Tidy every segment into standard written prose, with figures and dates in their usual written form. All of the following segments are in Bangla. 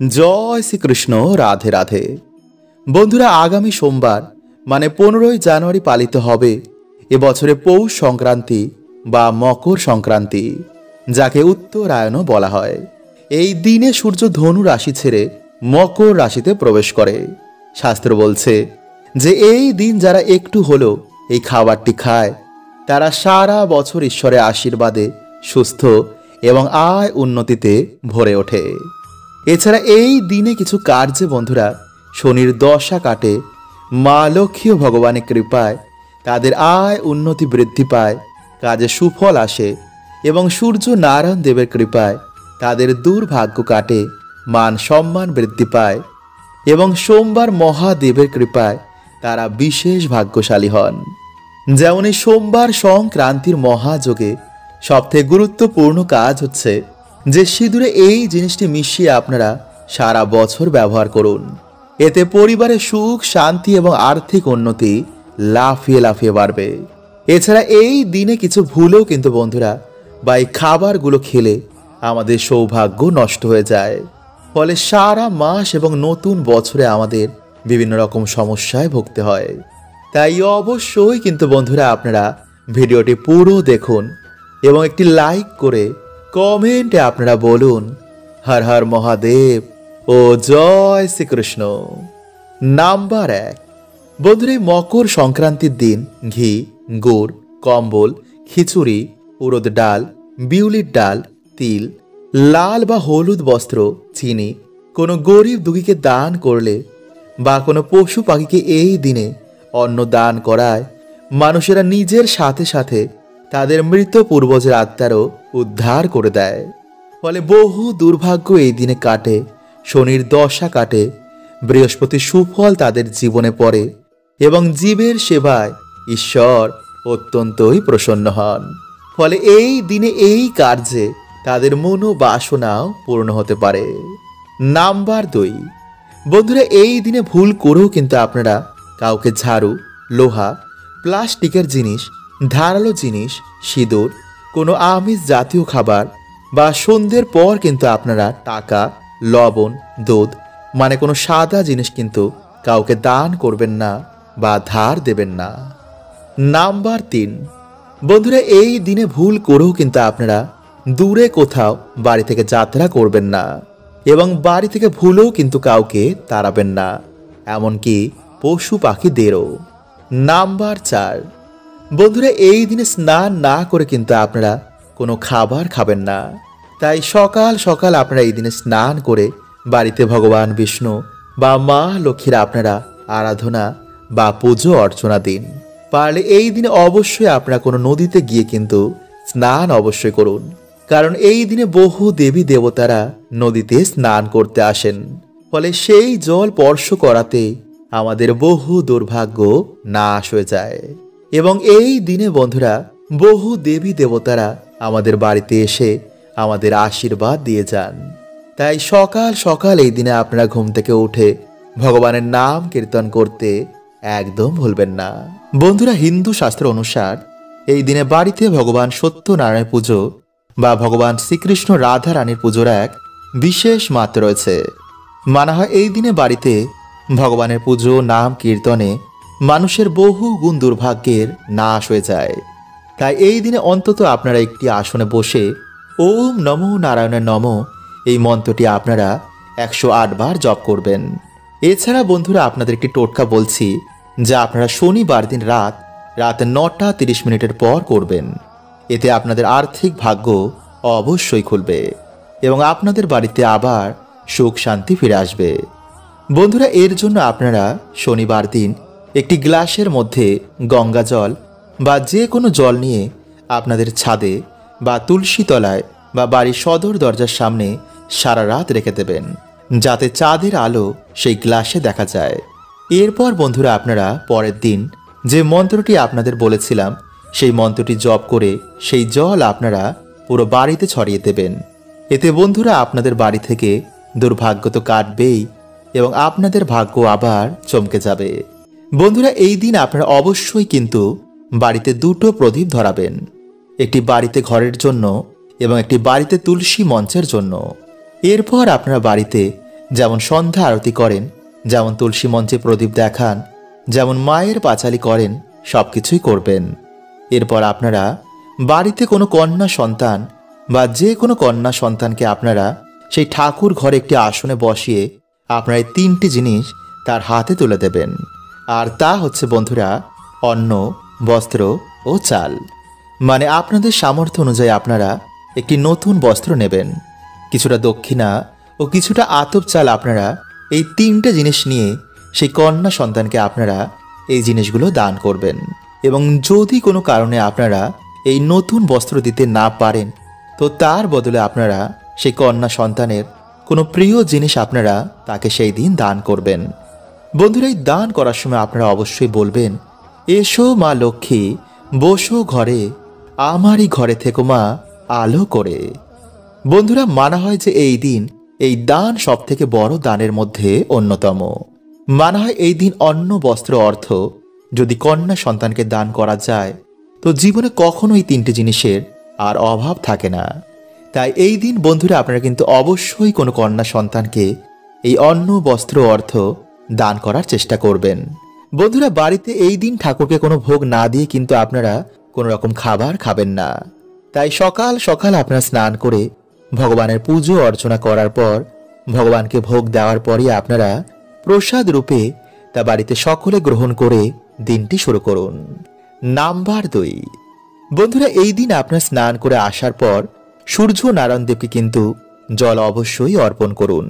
জয় শ্রীকৃষ্ণ। রাধে রাধে। বন্ধুরা, আগামী সোমবার মানে 15ই জানুয়ারি পালিত হবে এবছরে পৌষ সংক্রান্তি বা মকর সংক্রান্তি, যাকে উত্তরায়ণও বলা হয়। এই দিনে সূর্য ধনু রাশি ছেড়ে মকর রাশিতে প্রবেশ করে। শাস্ত্র বলছে যে এই দিন যারা একটু হলেও এই খাবারটি খায় তারা সারা বছর ঈশ্বরের আশীর্বাদে সুস্থ এবং আয় উন্নতিতে ভরে ওঠে। এছাড়া এই দিনে কিছু কার্যে বন্ধুরা শনির দশা কাটে, মা লক্ষ্মী ও ভগবানের কৃপায় তাদের আয় উন্নতি বৃদ্ধি পায়, কাজে সুফল আসে এবং সূর্য নারায়ণ দেবের কৃপায় তাদের দুর্ভাগ্য কাটে, মান সম্মান বৃদ্ধি পায় এবং সোমবার মহাদেবের কৃপায় তারা বিশেষ ভাগ্যশালী হন। যেমন এই সোমবার সংক্রান্তির মহাযোগে সবথেকে গুরুত্বপূর্ণ কাজ হচ্ছে যে সিঁদুরে এই জিনিসটি মিশিয়ে আপনারা সারা বছর ব্যবহার করুন। এতে পরিবারের সুখ শান্তি এবং আর্থিক উন্নতি লাফিয়ে লাফিয়ে বাড়বে। এছাড়া এই দিনে কিছু ভুলেও কিন্তু বন্ধুরা বা এই খাবারগুলো খেলে আমাদের সৌভাগ্য নষ্ট হয়ে যায়, ফলে সারা মাস এবং নতুন বছরে আমাদের বিভিন্ন রকম সমস্যায় ভুগতে হয়। তাই অবশ্যই কিন্তু বন্ধুরা আপনারা ভিডিওটি পুরো দেখুন এবং একটি লাইক করে কমেন্টে আপনারা বলুন হর হর মহাদেব ও জয় শ্রীকৃষ্ণ। নাম্বার 1, বন্ধুরা, এই মকর সংক্রান্তির দিন ঘি, গুড়, কম্বল, খিচুড়ি, উড়দ ডাল, বিউলির ডাল, তিল, লাল বা হলুদ বস্ত্র, চিনি কোনো গরিব দুঃখীকে দান করলে বা কোনো পশু পাখিকে এই দিনে অন্ন দান করায় মানুষেরা নিজের সাথে সাথে তাদের মৃত পূর্বজের আত্মারও উদ্ধার করে দেয়। ফলে বহু দুর্ভাগ্য এই দিনে কাটে, শনির দশা কাটে, বৃহস্পতির সুফল তাদের জীবনে পড়ে এবং জীবের সেবায় ঈশ্বর অত্যন্তই প্রসন্ন হন। ফলে এই দিনে এই কার্যে তাদের মনোবাসনাও পূর্ণ হতে পারে। নাম্বার 2, বন্ধুরা, এই দিনে ভুল করেও কিন্তু আপনারা কাউকে ঝাড়ু, লোহা, প্লাস্টিকের জিনিস, ধারালো জিনিস, সিঁদুর, কোনো আমিষ জাতীয় খাবার বা সন্ধ্যের পর কিন্তু আপনারা টাকা, লবণ, দুধ মানে কোনো সাদা জিনিস কিন্তু কাউকে দান করবেন না বা ধার দেবেন না। নাম্বার 3, বন্ধুরা, এই দিনে ভুল করেও কিন্তু আপনারা দূরে কোথাও বাড়ি থেকে যাত্রা করবেন না এবং বাড়ি থেকে ভুলেও কিন্তু কাউকে তাড়াবেন না, এমনকি পশু পাখিদেরও। নাম্বার 4, বন্ধুরা, এই দিনে স্নান না করে কিন্তু আপনারা কোনো খাবার খাবেন না। তাই সকাল সকাল আপনারা এই দিনে স্নান করে বাড়িতে ভগবান বিষ্ণু বা মা লক্ষ্মীর আপনারা আরাধনা বা পুজো অর্চনা দিন। পারলে এই দিনে অবশ্যই আপনারা কোনো নদীতে গিয়ে কিন্তু স্নান অবশ্যই করুন, কারণ এই দিনে বহু দেবী দেবতারা নদীতে স্নান করতে আসেন। ফলে সেই জল স্পর্শ করাতে আমাদের বহু দুর্ভাগ্য নাশ হয়ে যায় এবং এই দিনে বন্ধুরা বহু দেবী দেবতারা আমাদের বাড়িতে এসে আমাদের আশীর্বাদ দিয়ে যান। তাই সকাল সকাল এই দিনে আপনারা ঘুম থেকে উঠে ভগবানের নাম কীর্তন করতে একদম ভুলবেন না। বন্ধুরা, হিন্দু শাস্ত্র অনুসার এই দিনে বাড়িতে ভগবান সত্যনারায়ণ পুজো বা ভগবান শ্রীকৃষ্ণ রাধা রানীর পুজোর এক বিশেষ মাত্রা রয়েছে। মানা হয় এই দিনে বাড়িতে ভগবানের পুজো নাম কীর্তনে মানুষের বহু গুণ দুর্ভাগ্যের নাশ হয়ে যায়। তাই এই দিনে অন্তত আপনারা একটি আসনে বসে ওম নমো নারায়ণের নমঃ এই মন্ত্রটি আপনারা 108 বার জপ করবেন। এছাড়া বন্ধুরা আপনাদের একটি টোটকা বলছি, যা আপনারা শনিবার দিন রাত 9:30 পর করবেন। এতে আপনাদের আর্থিক ভাগ্য অবশ্যই খুলবে এবং আপনাদের বাড়িতে আবার সুখ শান্তি ফিরে আসবে। বন্ধুরা, এর জন্য আপনারা শনিবার দিন একটি গ্লাসের মধ্যে গঙ্গা জল বা যে কোনো জল নিয়ে আপনাদের ছাদে বা তুলসী তলায় বা বাড়ির সদর দরজার সামনে সারা রাত রেখে দেবেন, যাতে চাঁদের আলো সেই গ্লাসে দেখা যায়। এরপর বন্ধুরা আপনারা পরের দিন যে মন্ত্রটি আপনাদের বলেছিলাম সেই মন্ত্রটি জপ করে সেই জল আপনারা পুরো বাড়িতে ছড়িয়ে দেবেন। এতে বন্ধুরা আপনাদের বাড়ি থেকে দুর্ভাগ্য তো কাটবেই এবং আপনাদের ভাগ্য আবার চমকে যাবে। বন্ধুরা, এই দিন আপনারা অবশ্যই কিন্তু বাড়িতে 2টো প্রদীপ ধরাবেন, একটি বাড়িতে ঘরের জন্য এবং একটি বাড়িতে তুলসী মঞ্চের জন্য। এরপর আপনারা বাড়িতে যেমন সন্ধ্যা আরতি করেন, যেমন তুলসী মঞ্চে প্রদীপ দেখান, যেমন মায়ের পাঁচালি করেন, সব কিছুই করবেন। এরপর আপনারা বাড়িতে কোনো কন্যা সন্তান বা যে কোনো কন্যা সন্তানকে আপনারা সেই ঠাকুর ঘরে একটি আসনে বসিয়ে আপনারা এই 3টি জিনিস তার হাতে তুলে দেবেন। আর তা হচ্ছে বন্ধুরা অন্ন, বস্ত্র ও চাল। মানে আপনাদের সামর্থ্য অনুযায়ী আপনারা একটি নতুন বস্ত্র নেবেন, কিছুটা দক্ষিণা ও কিছুটা আতপ চাল। আপনারা এই 3টে জিনিস নিয়ে সেই কন্যা সন্তানকে আপনারা এই জিনিসগুলো দান করবেন। এবং যদি কোনো কারণে আপনারা এই নতুন বস্ত্র দিতে না পারেন, তো তার বদলে আপনারা সেই কন্যা সন্তানের কোনো প্রিয় জিনিস আপনারা তাকে সেই দিন দান করবেন। বন্ধুরা, এই দান করার সময় আপনারা অবশ্যই বলবেন, এসো মা লক্ষ্মী, বসো ঘরে, আমারই ঘরে থেকো মা আলো করে। বন্ধুরা, মানা হয় যে এই দিন এই দান সব থেকে বড় দানের মধ্যে অন্যতম। মানা হয় এই দিন অন্ন, বস্ত্র, অর্থ যদি কন্যা সন্তানকে দান করা যায়, তো জীবনে কখনো এই 3টে জিনিসের আর অভাব থাকে না। তাই এই দিন বন্ধুরা আপনারা কিন্তু অবশ্যই কোনো কন্যা সন্তানকে এই অন্ন, বস্ত্র, অর্থ দান করার চেষ্টা করবেন। বন্ধুরা, বাড়িতে এই দিন ঠাকুরকে কোনো ভোগ না দিয়ে কিন্তু আপনারা কোনো রকম খাবার খাবেন না। তাই সকাল সকাল আপনারা স্নান করে ভগবানের পুজো অর্চনা করার পর ভগবানকে ভোগ দেওয়ার পরই আপনারা প্রসাদ রূপে তা বাড়িতে সকলে গ্রহণ করে দিনটি শুরু করুন। নাম্বার 2, বন্ধুরা, এই দিন আপনারা স্নান করে আসার পর সূর্য নারায়ণ দেবকে কিন্তু জল অবশ্যই অর্পণ করুন।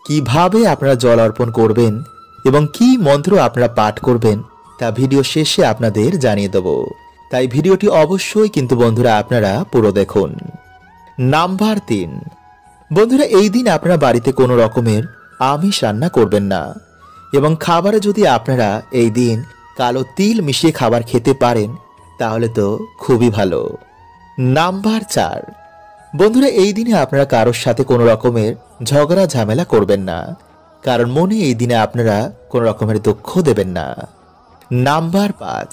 কিভাবে আপনারা জল অর্পণ করবেন এবং কি মন্ত্র আপনারা পাঠ করবেন তা ভিডিও শেষে আপনাদের জানিয়ে দেব। তাই ভিডিওটি অবশ্যই কিন্তু বন্ধুরা আপনারা পুরো দেখুন। নাম্বার 3, বন্ধুরা, এই দিন আপনারা বাড়িতে কোনো রকমের আমিষ রান্না করবেন না এবং খাবারে যদি আপনারা এই দিন কালো তিল মিশিয়ে খাবার খেতে পারেন তাহলে তো খুবই ভালো। নাম্বার 4, বন্ধুরা, এই দিনে আপনারা কারোর সাথে কোনো রকমের ঝগড়া ঝামেলা করবেন না, কারণ মনে এই দিনে আপনারা কোনো রকমের দুঃখ দেবেন না। নাম্বার 5,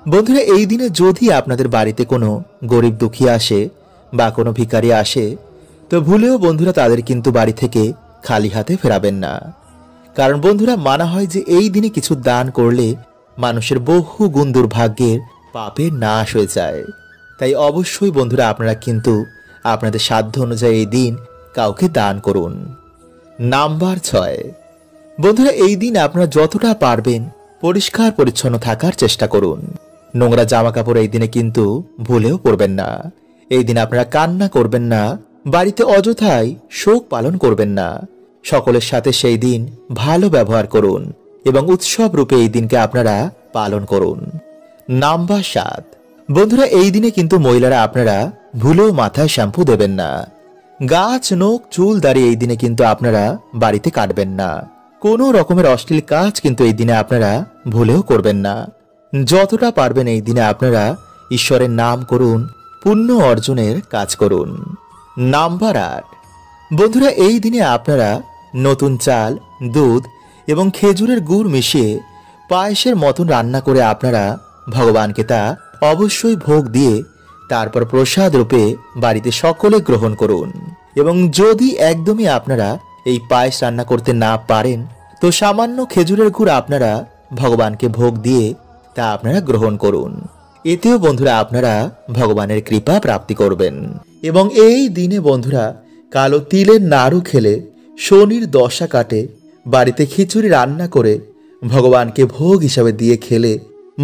বন্ধুরা, এই দিনে যদি আপনাদের বাড়িতে কোনো গরিব দুঃখী আসে বা কোনো ভিখারি আসে, তো ভুলেও বন্ধুরা তাদের কিন্তু বাড়ি থেকে খালি হাতে ফেরাবেন না। কারণ বন্ধুরা মানা হয় যে এই দিনে কিছু দান করলে মানুষের বহু গুণ দুর্ভাগ্যের পাপের নাশ হয়ে যায়। তাই অবশ্যই বন্ধুরা আপনারা কিন্তু আপনাদের সাধ্য অনুযায়ী এই দিন কাউকে দান করুন। নাম্বার 6, বন্ধুরা, এই দিন আপনারা যতটা পারবেন পরিষ্কার পরিচ্ছন্ন থাকার চেষ্টা করুন। নোংরা জামা কাপড় এই দিনে কিন্তু ভুলেও পরবেন না। এই দিন আপনারা কান্না করবেন না, বাড়িতে অযথাই শোক পালন করবেন না। সকলের সাথে সেই দিন ভালো ব্যবহার করুন এবং উৎসব রূপে এই দিনকে আপনারা পালন করুন। নাম্বার 7, বন্ধুরা, এই দিনে কিন্তু মহিলারা আপনারা ভুলেও মাথায় শ্যাম্পু দেবেন না। গাছ, নখ, চুল, দাড়ি এই দিনে কিন্তু আপনারা বাড়িতে কাটবেন না। কোনো রকমের অশ্লীল কাজ কিন্তু এই দিনে আপনারা ভুলেও করবেন না। যতটা পারবেন এই দিনে আপনারা ঈশ্বরের নাম করুন, পুণ্য অর্জনের কাজ করুন। নাম্বার 8, বন্ধুরা, এই দিনে আপনারা নতুন চাল, দুধ এবং খেজুরের গুড় মিশিয়ে পায়েসের মতন রান্না করে আপনারা ভগবানকে তা অবশ্যই ভোগ দিয়ে তারপর প্রসাদ রূপে বাড়িতে সকলে গ্রহণ করুন। এবং যদি একদমই আপনারা এই পায়েস রান্না করতে না পারেন, তো সামান্য খেজুরের গুড় আপনারা ভগবানকে ভোগ দিয়ে তা আপনারা গ্রহণ করুন। এতেও বন্ধুরা আপনারা ভগবানের কৃপা প্রাপ্তি করবেন। এবং এই দিনে বন্ধুরা কালো তিলের নাড়ু খেলে শনির দশা কাটে। বাড়িতে খিচুড়ি রান্না করে ভগবানকে ভোগ হিসাবে দিয়ে খেলে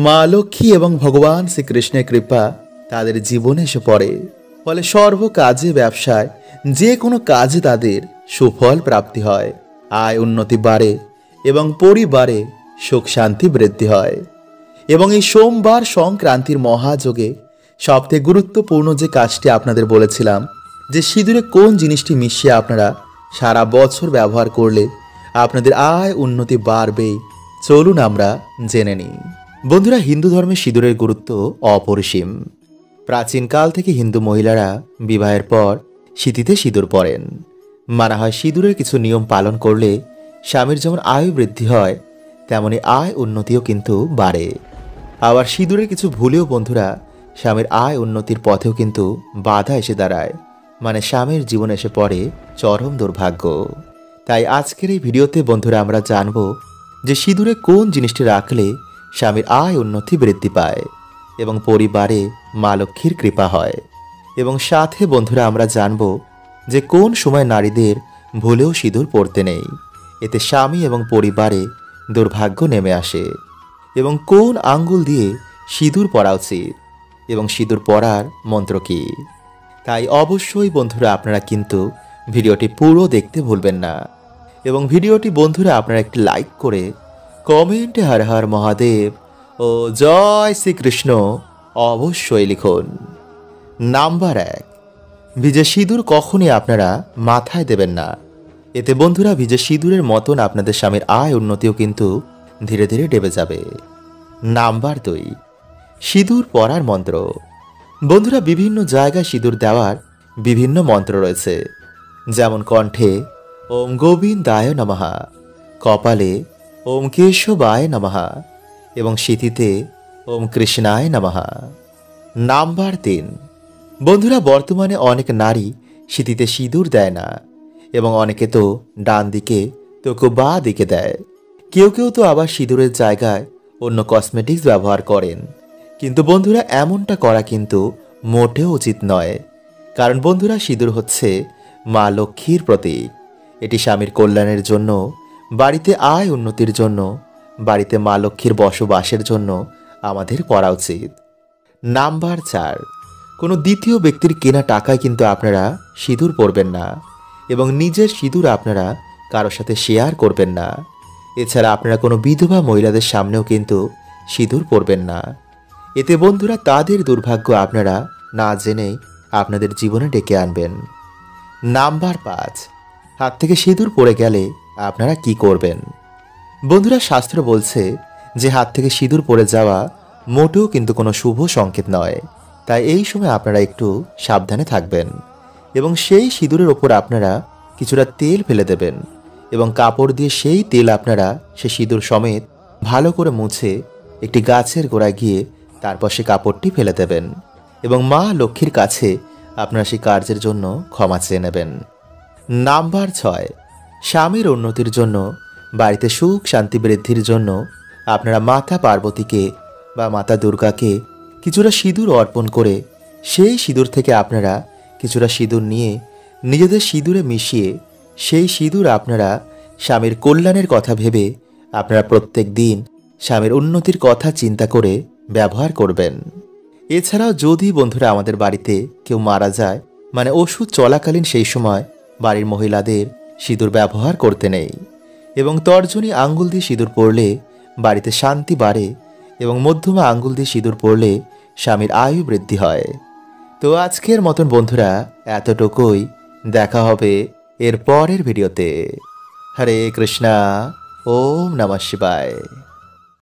মা লক্ষ্মী এবং ভগবান শ্রীকৃষ্ণের কৃপা তাদের জীবনে এসে পড়ে। ফলে সর্ব কাজে, ব্যবসায়, যে কোনো কাজে তাদের সুফল প্রাপ্তি হয়, আয় উন্নতি বাড়ে এবং পরিবারে সুখ শান্তি বৃদ্ধি হয়। এবং এই সোমবার সংক্রান্তির মহাযোগে সবথেকে গুরুত্বপূর্ণ যে কাজটি আপনাদের বলেছিলাম যে সিঁদুরে কোন জিনিসটি মিশিয়ে আপনারা সারা বছর ব্যবহার করলে আপনাদের আয় উন্নতি বাড়বেই, চলুন আমরা জেনে নিই। বন্ধুরা, হিন্দু ধর্মে সিঁদুরের গুরুত্ব অপরিসীম। প্রাচীনকাল থেকে হিন্দু মহিলারা বিবাহের পর সিঁথিতে সিঁদুর পরেন। মানা হয় সিঁদুরের কিছু নিয়ম পালন করলে স্বামীর যেমন আয়ু বৃদ্ধি হয়, তেমনি আয় উন্নতিও কিন্তু বাড়ে। আবার সিঁদুরের কিছু ভুলেও বন্ধুরা স্বামীর আয় উন্নতির পথেও কিন্তু বাধা এসে দাঁড়ায়, মানে স্বামীর জীবনে এসে পড়ে চরম দুর্ভাগ্য। তাই আজকের এই ভিডিওতে বন্ধুরা আমরা জানব যে সিঁদুরে কোন জিনিসটি রাখলে স্বামীর আয় উন্নতি বৃদ্ধি পায় এবং পরিবারে মা লক্ষ্মীর কৃপা হয়। এবং সাথে বন্ধুরা আমরা জানব যে কোন সময় নারীদের ভুলেও সিঁদুর পরতে নেই, এতে স্বামী এবং পরিবারে দুর্ভাগ্য নেমে আসে। এবং কোন আঙ্গুল দিয়ে সিঁদুর পরা উচিত এবং সিঁদুর পরার মন্ত্র কী। তাই অবশ্যই বন্ধুরা আপনারা কিন্তু ভিডিওটি পুরো দেখতে ভুলবেন না। এবং ভিডিওটি বন্ধুরা আপনারা একটি লাইক করে কমেন্টে হর হর মহাদেব ও জয় শ্রীকৃষ্ণ অবশ্যই লিখুন। নাম্বার 1, ভিজে সিঁদুর কখনই আপনারা মাথায় দেবেন না। এতে বন্ধুরা ভিজে সিঁদুরের মতন আপনাদের স্বামীর আয় উন্নতিও কিন্তু ধীরে ধীরে ডেবে যাবে। নাম্বার 2, সিঁদুর পরার মন্ত্র। বন্ধুরা বিভিন্ন জায়গায় সিঁদুর দেওয়ার বিভিন্ন মন্ত্র রয়েছে, যেমন কণ্ঠে ওম গোবিন্দায় নমঃ, কপালে ওম কেশবায় নমঃ এবং সিঁথিতে ওম কৃষ্ণায় নমঃ। নাম্বার 3, বন্ধুরা বর্তমানে অনেক নারী সিঁথিতে সিঁদুর দেয় না এবং অনেকে তো ডান দিকে তো কেউ বাঁ দিকে দেয়। কেউ কেউ তো আবার সিঁদুরের জায়গায় অন্য কসমেটিক্স ব্যবহার করেন। কিন্তু বন্ধুরা এমনটা করা কিন্তু মোটেও উচিত নয়, কারণ বন্ধুরা সিঁদুর হচ্ছে মা লক্ষ্মীর প্রতীক। এটি স্বামীর কল্যাণের জন্য, বাড়িতে আয় উন্নতির জন্য, বাড়িতে মা লক্ষ্মীর বসবাসের জন্য আমাদের করা উচিত। নাম্বার 4, কোনো দ্বিতীয় ব্যক্তির কেনা টাকায় কিন্তু আপনারা সিঁদুর পরবেন না এবং নিজের সিঁদুর আপনারা কারোর সাথে শেয়ার করবেন না। এছাড়া আপনারা কোনো বিধবা মহিলাদের সামনেও কিন্তু সিঁদুর পরবেন না। এতে বন্ধুরা তাদের দুর্ভাগ্য আপনারা না জেনেই আপনাদের জীবনে ডেকে আনবেন। নাম্বার 5, হাত থেকে সিঁদুর পড়ে গেলে আপনারা কি করবেন। বন্ধুরা শাস্ত্র বলছে যে হাত থেকে সিঁদুর পড়ে যাওয়া মোটেও কিন্তু কোনো শুভ সংকেত নয়। তাই এই সময় আপনারা একটু সাবধানে থাকবেন এবং সেই সিঁদুরের ওপর আপনারা কিছুটা তেল ফেলে দেবেন এবং কাপড় দিয়ে সেই তেল আপনারা সে সিঁদুর সমেত ভালো করে মুছে একটি গাছের গোড়ায় গিয়ে তারপর সে কাপড়টি ফেলে দেবেন এবং মা লক্ষ্মীর কাছে আপনারা সেই কার্যের জন্য ক্ষমা চেয়ে নেবেন। নাম্বার 6, স্বামীর উন্নতির জন্য, বাড়িতে সুখ শান্তি বৃদ্ধির জন্য আপনারা মাতা পার্বতীকে বা মাতা দুর্গাকে কিছুটা সিঁদুর অর্পণ করে সেই সিঁদুর থেকে আপনারা কিছুটা সিঁদুর নিয়ে নিজেদের সিঁদুরে মিশিয়ে সেই সিঁদুর আপনারা স্বামীর কল্যাণের কথা ভেবে আপনারা প্রত্যেক দিন স্বামীর উন্নতির কথা চিন্তা করে ব্যবহার করবেন। এছাড়াও যদি বন্ধুরা আমাদের বাড়িতে কেউ মারা যায়, মানে ওষুধ চলাকালীন সেই সময় বাড়ির মহিলাদের সিঁদুর ব্যবহার করতে নেই এবং তর্জনী আঙ্গুল দিয়ে সিঁদুর পরলে বাড়িতে শান্তি বাড়ে এবং মধ্যমা আঙ্গুল দিয়ে সিঁদুর পরলে স্বামীর আয়ু বৃদ্ধি হয়। তো আজকের মতন বন্ধুরা এতটুকুই, দেখা হবে এর পরের ভিডিওতে। হরে কৃষ্ণা, ওম নমঃ শিবায়।